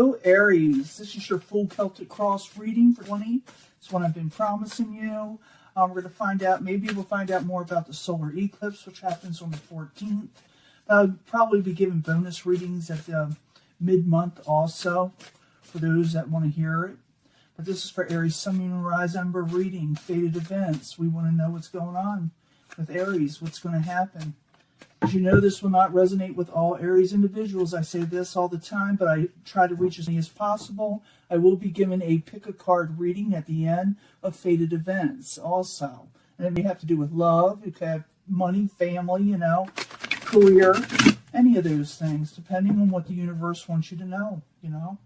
Hello, Aries. This is your full Celtic Cross reading for 20. It's one I've been promising you. We're going to find out, maybe we'll find out more about the solar eclipse, which happens on the 14th. I'll probably be giving bonus readings at the mid-month also, for those that want to hear it. But this is for Aries, Sun, Moon, and Rise Ember reading, fated events. We want to know what's going on with Aries, what's going to happen. As you know, this will not resonate with all Aries individuals. I say this all the time, but I try to reach as many as possible. I will be giving a pick-a-card reading at the end of fated events also. And it may have to do with love, it could have money, family, you know, career, any of those things, depending on what the universe wants you to know, you know.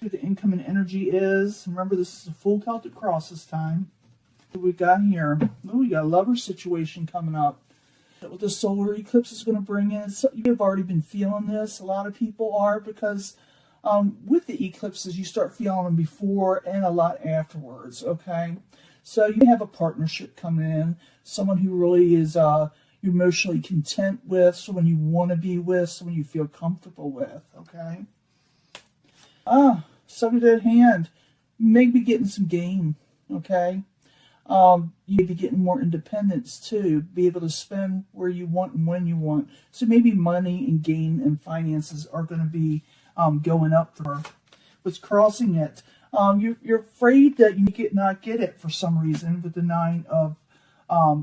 What the income and energy is. Remember, this is a full Celtic Cross this time. What we got here? Oh, we got a lover situation coming up. What the solar eclipse is going to bring in. So you have already been feeling this. A lot of people are, because with the eclipses, you start feeling them before and a lot afterwards, okay? So you have a partnership coming in, someone who really is you're emotionally content with, someone you want to be with, someone you feel comfortable with, okay? Something at hand. Maybe getting some game, okay? You may be getting more independence too, be able to spend where you want and when you want. So maybe money and gain and finances are going to be going up for what's crossing it. You're afraid that you not get it for some reason with the Nine of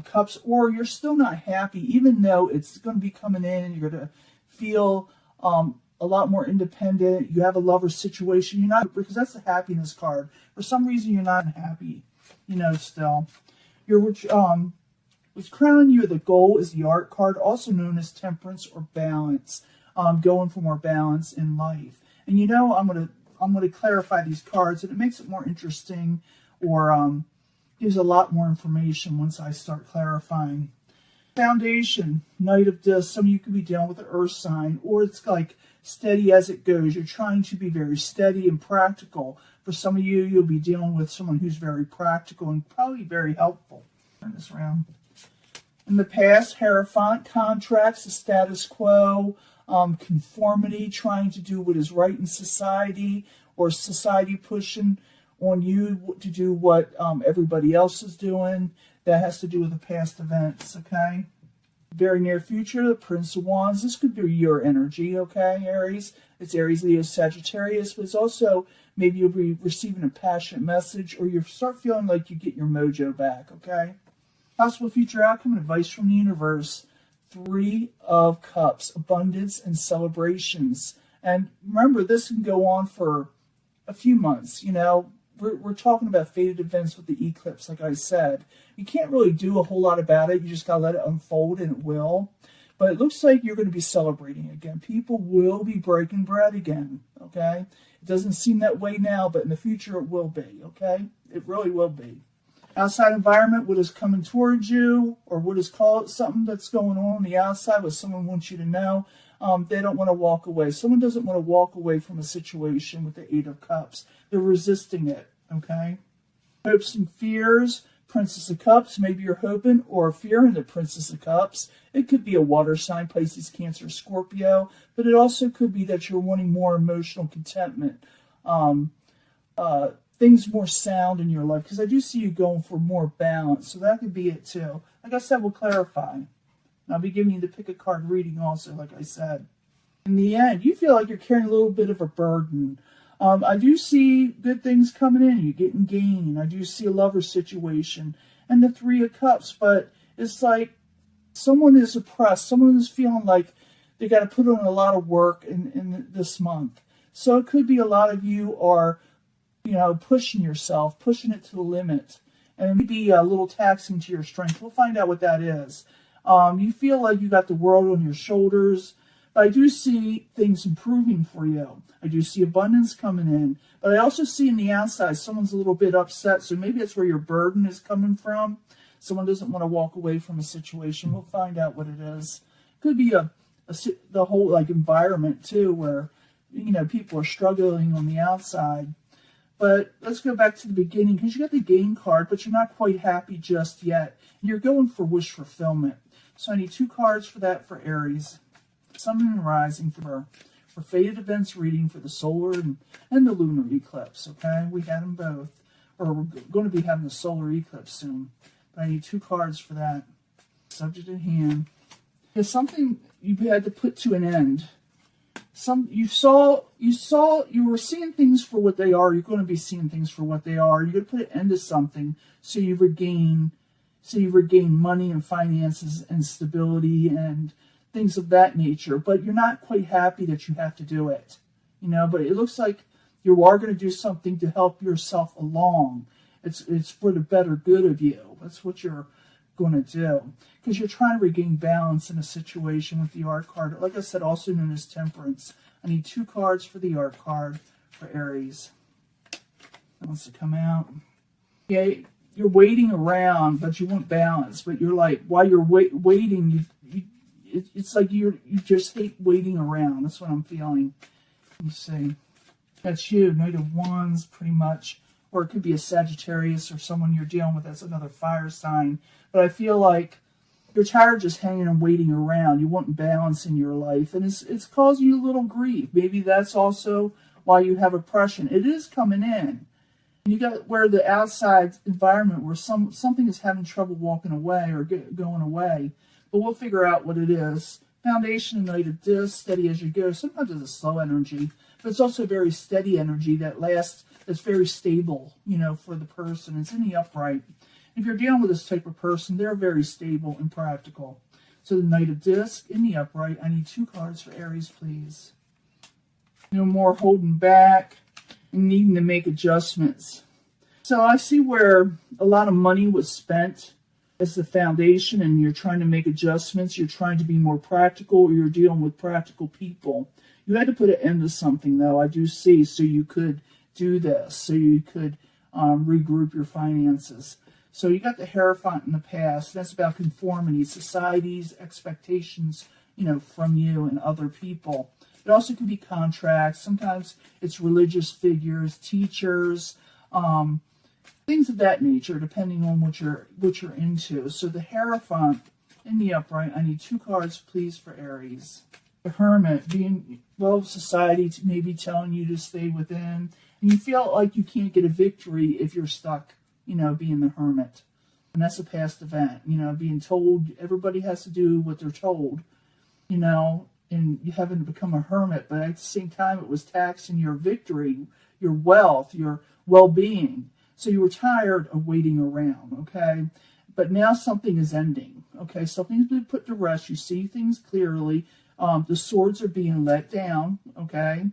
Cups, or you're still not happy, even though it's going to be coming in and you're going to feel a lot more independent. You have a lover situation. You're not, because that's the happiness card. For some reason, you're not happy. You know, still, what's crowning you, the goal is the art card, also known as temperance or balance, going for more balance in life. And you know, I'm gonna clarify these cards, and it makes it more interesting, or gives a lot more information once I start clarifying. Foundation, Knight of Discs. Some of you could be dealing with an earth sign, or it's like steady as it goes. You're trying to be very steady and practical. For some of you, you'll be dealing with someone who's very practical and probably very helpful. Turn this around. In the past, Hierophant, contracts, the status quo, conformity, trying to do what is right in society, or society pushing on you to do what everybody else is doing. That has to do with the past events, okay? Very near future, the Prince of Wands. This could be your energy, okay, Aries? It's Aries, Leo, Sagittarius, but it's also maybe you'll be receiving a passionate message, or you start feeling like you get your mojo back, okay? Possible future outcome and advice from the universe. Three of Cups, abundance and celebrations. And remember, this can go on for a few months, you know. We're talking about fated events with the eclipse, like I said. You can't really do a whole lot about it. You just got to let it unfold, and it will. But it looks like you're going to be celebrating again. People will be breaking bread again, okay? It doesn't seem that way now, but in the future it will be, okay? It really will be. Outside environment, what is coming towards you, or what is called something that's going on the outside, what someone wants you to know. They don't want to walk away. Someone doesn't want to walk away from a situation with the Eight of Cups. They're resisting it, okay? Hopes and fears, Princess of Cups. Maybe you're hoping or fearing the Princess of Cups. It could be a water sign, Pisces, Cancer, Scorpio, but it also could be that you're wanting more emotional contentment, things more sound in your life, because I do see you going for more balance, so that could be it too. Like I said, we'll clarify. I'll be giving you the pick-a-card reading also, like I said. In the end, you feel like you're carrying a little bit of a burden. I do see good things coming in. You're getting gain. I do see a lover situation. And the Three of Cups, but it's like someone is oppressed. Someone is feeling like they got to put on a lot of work in this month. So it could be a lot of you are, you know, pushing yourself, pushing it to the limit. And maybe a little taxing to your strength. We'll find out what that is. You feel like you got the world on your shoulders, but I do see things improving for you. I do see abundance coming in, but I also see in the outside someone's a little bit upset, so maybe that's where your burden is coming from. Someone doesn't want to walk away from a situation. We'll find out what it is. Could be the whole like environment too, where, you know, people are struggling on the outside. But let's go back to the beginning, because you got the gain card, but you're not quite happy just yet. You're going for wish fulfillment. So I need two cards for that for Aries. Sun, Moon, and Rising for for Fated Events reading for the solar and the lunar eclipse, okay? We had them both. Or we're going to be having the solar eclipse soon. But I need 2 cards for that. Subject at hand. There's something you had to put to an end. You were seeing things for what they are. You're going to be seeing things for what they are. You're going to put an end to something so you regain money and finances and stability and things of that nature. But you're not quite happy that you have to do it, But it looks like you are going to do something to help yourself along. It's for the better good of you. That's what you're going to do, because you're trying to regain balance in a situation with the art card. Like I said, also known as Temperance. I need 2 cards for the art card for Aries. That wants to come out. Yeah, you're waiting around, but you want balance. But you're like, while you're waiting, it's like you just hate waiting around. That's what I'm feeling. Let me see. That's you, Knight of Wands, pretty much. Or it could be a Sagittarius or someone you're dealing with that's another fire sign. But I feel like you're tired of just hanging and waiting around. You want balance in your life. And it's causing you a little grief. Maybe that's also why you have oppression. It is coming in. You got where the outside environment where something is having trouble walking away or going away. But we'll figure out what it is. Foundation, Knight of Discs, steady as you go. Sometimes it's a slow energy. But it's also a very steady energy that lasts. It's very stable, for the person. It's in the upright. If you're dealing with this type of person, they're very stable and practical. So the Knight of Discs in the upright. I need 2 cards for Aries, please. No more holding back and needing to make adjustments. So I see where a lot of money was spent as the foundation, and you're trying to make adjustments. You're trying to be more practical, or you're dealing with practical people. You had to put an end to something, though, I do see, so you could do this, so you could regroup your finances. So you got the Hierophant in the past. That's about conformity, society's expectations, from you and other people. It also could be contracts. Sometimes it's religious figures, teachers, things of that nature, depending on what you're into. So the Hierophant in the upright. I need 2 cards, please, for Aries. The Hermit, society maybe telling you to stay within. And you feel like you can't get a victory if you're stuck, being the hermit. And that's a past event, being told everybody has to do what they're told, and you having to become a hermit. But at the same time, it was taxing your victory, your wealth, your well-being. So you were tired of waiting around, okay? But now something is ending, okay? Something's been put to rest. You see things clearly. The swords are being let down, okay?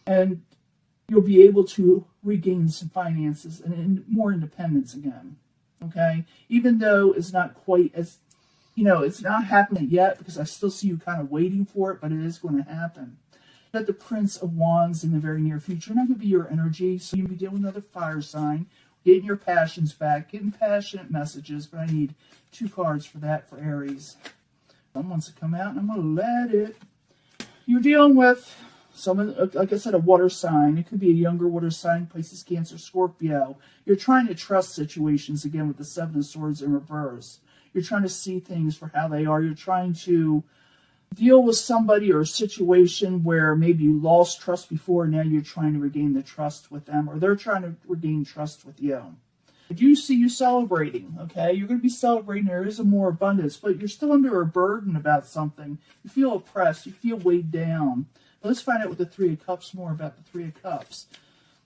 And you'll be able to regain some finances and more independence again, okay? Even though it's not quite as, it's not happening yet, because I still see you kind of waiting for it, but it is going to happen. You got the Prince of Wands in the very near future, and that could be your energy. So you'll be dealing with another fire sign, getting your passions back, getting passionate messages, but I need 2 cards for that for Aries. One wants to come out, and I'm going to let it. You're dealing with someone, like I said, a water sign. It could be a younger water sign, Pisces, Cancer, Scorpio. You're trying to trust situations again with the 7 of Swords in reverse. You're trying to see things for how they are. You're trying to deal with somebody or a situation where maybe you lost trust before, and now you're trying to regain the trust with them, or they're trying to regain trust with you. I do see you celebrating, okay? You're going to be celebrating. There is a more abundance, but you're still under a burden about something. You feel oppressed. You feel weighed down. But let's find out with the 3 of Cups more about the 3 of Cups.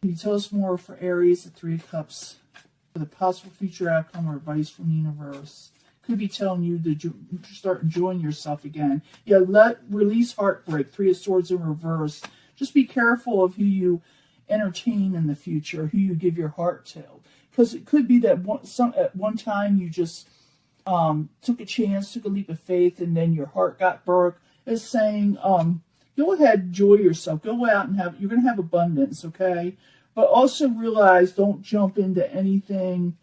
Can you tell us more for Aries, the 3 of Cups, for the possible future outcome or advice from the universe? Could be telling you to start enjoying yourself again. Yeah, release heartbreak. 3 of Swords in reverse. Just be careful of who you entertain in the future, who you give your heart to. Because it could be that at one time you just took a chance, took a leap of faith, and then your heart got broke. It's saying, go ahead, enjoy yourself. Go out and you're going to have abundance, okay? But also realize, don't jump into anything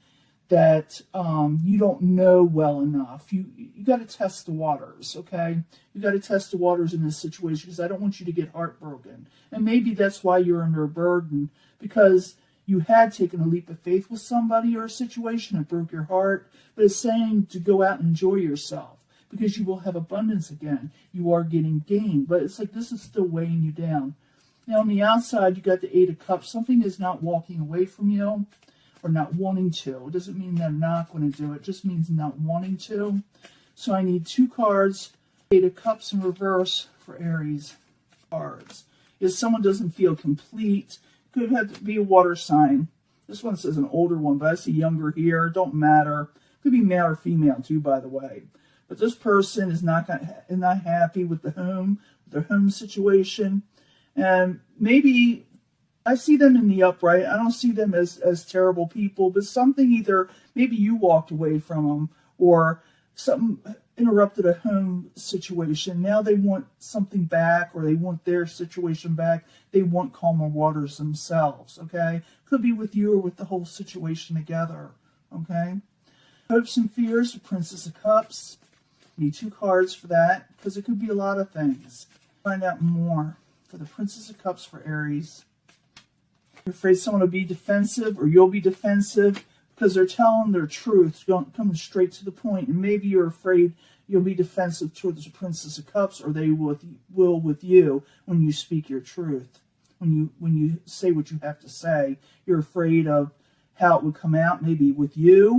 that you don't know well enough. You got to test the waters, okay? You got to test the waters in this situation, because I don't want you to get heartbroken. And maybe that's why you're under a burden, because you had taken a leap of faith with somebody or a situation that broke your heart, but it's saying to go out and enjoy yourself. because you will have abundance again. You are getting gain, but it's like this is still weighing you down. Now on the outside, you got the Eight of Cups. Something is not walking away from you or not wanting to. It doesn't mean they're not going to do it. It just means not wanting to. So I need 2 cards, Eight of Cups in reverse for Aries cards. If someone doesn't feel complete, could have to be a water sign. This one says an older one, but I see younger here. Don't matter. Could be male or female too, by the way. But this person is not happy with their home situation. And maybe I see them in the upright. I don't see them as terrible people, but something either maybe you walked away from them or something interrupted a home situation. Now they want something back, or they want their situation back. They want calmer waters themselves, okay? Could be with you or with the whole situation together, okay? Hopes and fears, the Princess of Cups. Need 2 cards for that, because it could be a lot of things. Find out more for the Princess of Cups for Aries. You're afraid someone will be defensive, or you'll be defensive, because they're telling their truth, coming straight to the point. And maybe you're afraid you'll be defensive towards the Princess of Cups, or they will with you when you speak your truth. When you say what you have to say, you're afraid of how it would come out, maybe with you,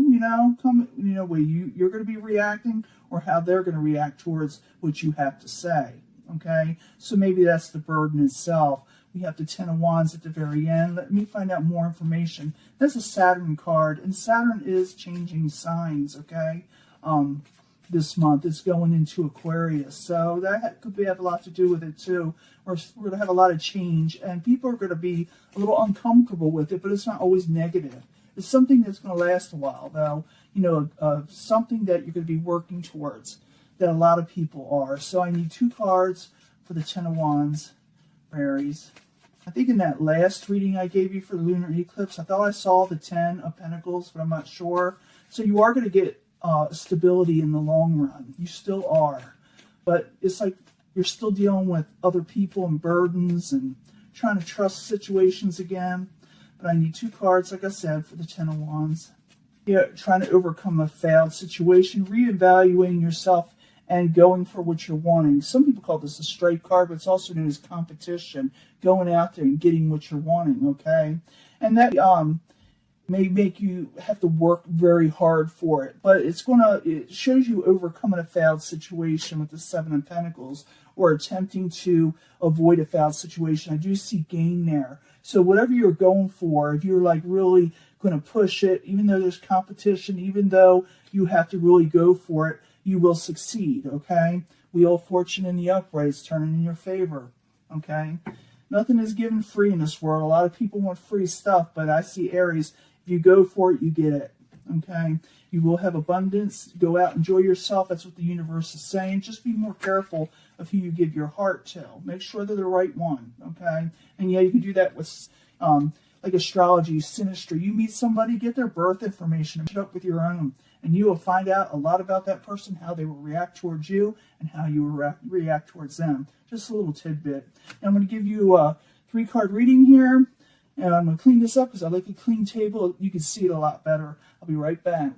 where you're going to be reacting, or how they're going to react towards what you have to say. Okay, so maybe that's the burden itself. We have the Ten of Wands at the very end. Let me find out more information. That's a Saturn card, and Saturn is changing signs, okay? This month it's going into Aquarius, so that could have a lot to do with it too. We're going to have a lot of change, and people are going to be a little uncomfortable with it, but it's not always negative. It's something that's going to last a while, though. Something that you're going to be working towards, that a lot of people are. So I need 2 cards for the Ten of Wands, Aries. I think in that last reading I gave you for the lunar eclipse, I thought I saw the 10 of Pentacles, but I'm not sure. So you are going to get stability in the long run. You still are. But it's like you're still dealing with other people and burdens and trying to trust situations again. But I need 2 cards, like I said, for the Ten of Wands. You're trying to overcome a failed situation, reevaluating yourself, and going for what you're wanting. Some people call this a straight card, but it's also known as competition, going out there and getting what you're wanting, okay? And that may make you have to work very hard for it, but it shows you overcoming a failed situation with the Seven of Pentacles, or attempting to avoid a failed situation. I do see gain there. So whatever you're going for, if you're like really going to push it, even though there's competition, even though you have to really go for it, you will succeed, okay? Wheel of Fortune in the uprights turning in your favor, okay? Nothing is given free in this world. A lot of people want free stuff, but I see Aries, if you go for it, you get it, okay? You will have abundance. Go out, enjoy yourself. That's what the universe is saying. Just be more careful of who you give your heart to. Make sure they're the right one, okay? And yeah, you can do that with like astrology, synastry. You meet somebody, get their birth information, and put it up with your own. And you will find out a lot about that person, how they will react towards you, and how you will react towards them. Just a little tidbit. Now I'm going to give you a 3-card reading here. And I'm going to clean this up because I like a clean table. You can see it a lot better. I'll be right back.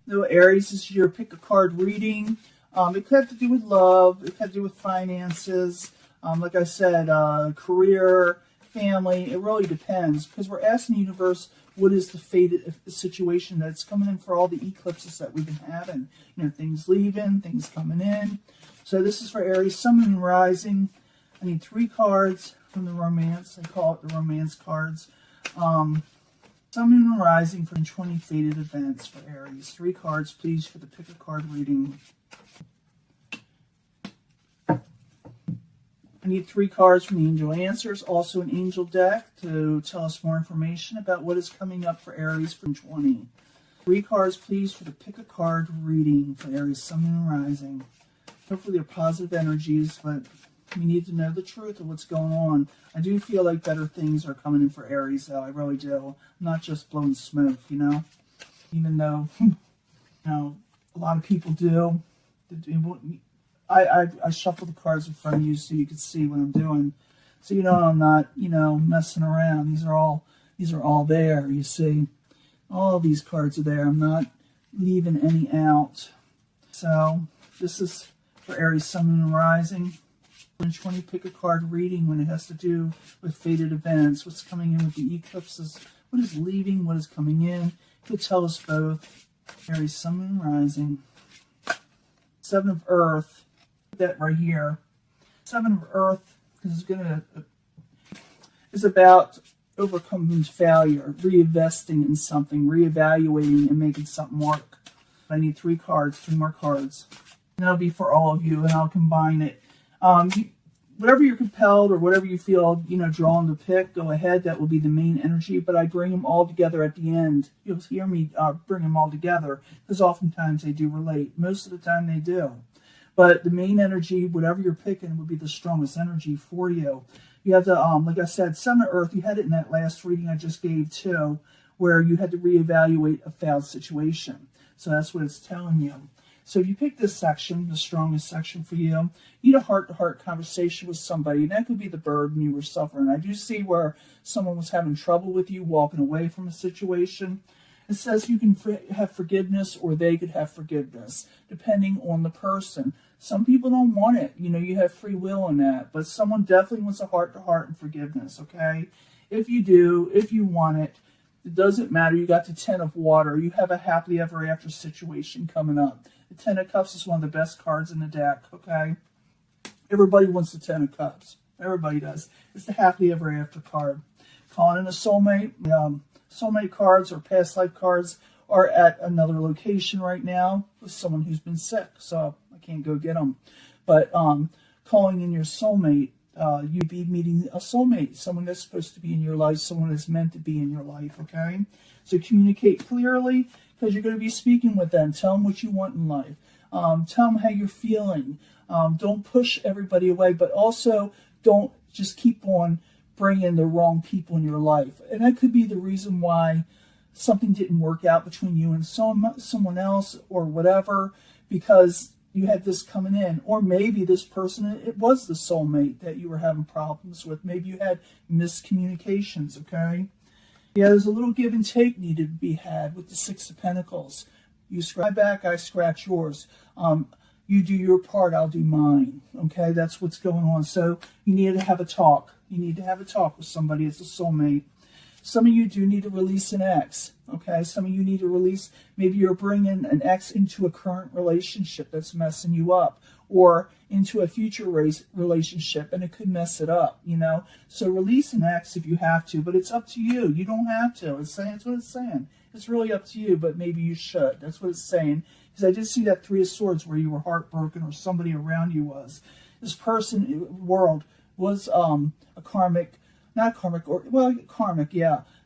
So Aries, this is your pick a card reading. It could have to do with love. It could have to do with finances. Like I said, career, family. It really depends, because we're asking the universe, what is the fated situation that's coming in for all the eclipses that we've been having? Things leaving, things coming in. So this is for Aries, Sun, Moon, Rising. I need 3 cards from the romance. I call it the romance cards. Sun, Moon, and Rising for 20 fated events for Aries. 3 cards, please, for the pick a card reading. I need 3 cards from the Angel Answers, also an angel deck to tell us more information about what is coming up for Aries from 20. 3 cards, please, for the pick a card reading for Aries, Sun, Moon, and Rising. Hopefully they're positive energies, but we need to know the truth of what's going on. I do feel like better things are coming in for Aries, though. I really do. I'm not just blowing smoke, Even though, a lot of people do. I shuffle the cards in front of you so you can see what I'm doing. So I'm not, messing around. These are all there, you see. All these cards are there. I'm not leaving any out. So This is for Aries, Sun, and Rising. When you pick a card reading when it has to do with fated events, what's coming in with the eclipses, what is leaving, what is coming in. It could tell us both. Aries, Sun, and Rising. Seven of Earth. Put that right here. Seven of Earth is about overcoming failure, reinvesting in something, reevaluating, and making something work. I need three more cards. And that'll be for all of you, and I'll combine it. Whatever you're compelled or whatever you feel, drawn to pick, go ahead. That will be the main energy, but I bring them all together at the end. You'll hear me bring them all together because oftentimes they do relate. Most of the time they do. But the main energy, whatever you're picking, would be the strongest energy for you. You have to, like I said, Sun of Earth, you had it in that last reading I just gave too, where you had to reevaluate a failed situation. So that's what it's telling you. So if you pick this section, the strongest section for you, you need a heart-to-heart conversation with somebody. And that could be the burden you were suffering. I do see where someone was having trouble with you, walking away from a situation. It says you can have forgiveness or they could have forgiveness, depending on the person. Some people don't want it. You have free will in that. But someone definitely wants a heart-to-heart and forgiveness, okay? If you do, if you want it, it doesn't matter. You got the Ten of Water. You have a happily ever after situation coming up. The Ten of Cups is one of the best cards in the deck, okay? Everybody wants the Ten of Cups. Everybody does. It's the happily ever after card. Calling in a soulmate. Soulmate cards or past life cards are at another location right now with someone who's been sick, so I can't go get them. But calling in your soulmate, you'd be meeting a soulmate, someone that's supposed to be in your life, someone that's meant to be in your life, okay? So communicate clearly because you're going to be speaking with them. Tell them what you want in life. Tell them how you're feeling. Don't push everybody away, but also don't just keep on bringing the wrong people in your life. And that could be the reason why something didn't work out between you and someone else or whatever, because you had this coming in. Or maybe this person, it was the soulmate that you were having problems with. Maybe you had miscommunications, okay? Yeah, there's a little give and take needed to be had with the Six of Pentacles. You scratch my back, I scratch yours. You do your part, I'll do mine. Okay, that's what's going on. So you need to have a talk. You need to have a talk with somebody as a soulmate. Some of you do need to release an ex. Okay, some of you need to release, maybe you're bringing an ex into a current relationship that's messing you up, or into a future relationship, and it could mess it up, So release an ex if you have to, but it's up to you. You don't have to. That's what it's saying. It's really up to you, but maybe you should. That's what it's saying. Because I did see that Three of Swords where you were heartbroken or somebody around you was. This person, world, was a karmic, yeah,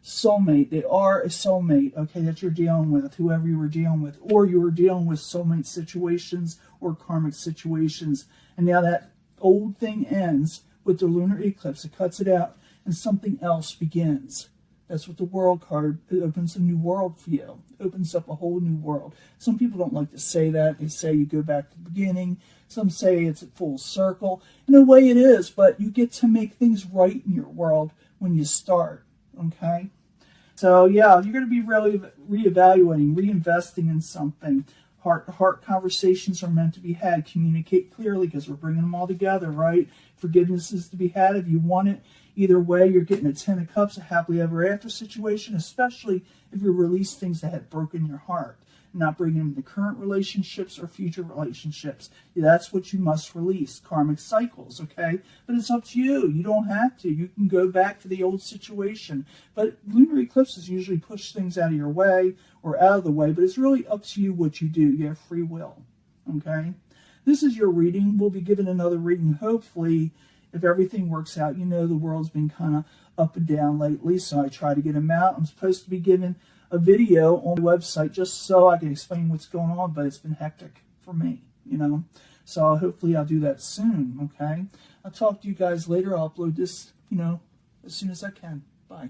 soulmate. They are a soulmate, okay, that you're dealing with, whoever you were dealing with. Or you were dealing with soulmate situations or karmic situations. And now that old thing ends with the lunar eclipse. It cuts it out and something else begins. That's what the World card, it opens a new world for you. It opens up a whole new world. Some people don't like to say that. They say you go back to the beginning. Some say it's a full circle. In a way it is, but you get to make things right in your world when you start, okay? So yeah, you're going to be really reevaluating, reinvesting in something. Heart-to-heart conversations are meant to be had. Communicate clearly because we're bringing them all together, right? Forgiveness is to be had if you want it. Either way, you're getting a Ten of Cups, a happily ever after situation, especially if you release things that had broken your heart. Not bringing them to current relationships or future relationships. That's what you must release. Karmic cycles, okay? But it's up to you. You don't have to. You can go back to the old situation. But lunar eclipses usually push things out of your way or out of the way, but it's really up to you what you do. You have free will, okay? This is your reading. We'll be given another reading, hopefully, if everything works out. The world's been kind of up and down lately, so I try to get them out. I'm supposed to be giving a video on the website just so I can explain what's going on, but it's been hectic for me, So hopefully I'll do that soon, okay? I'll talk to you guys later. I'll upload this, as soon as I can. Bye.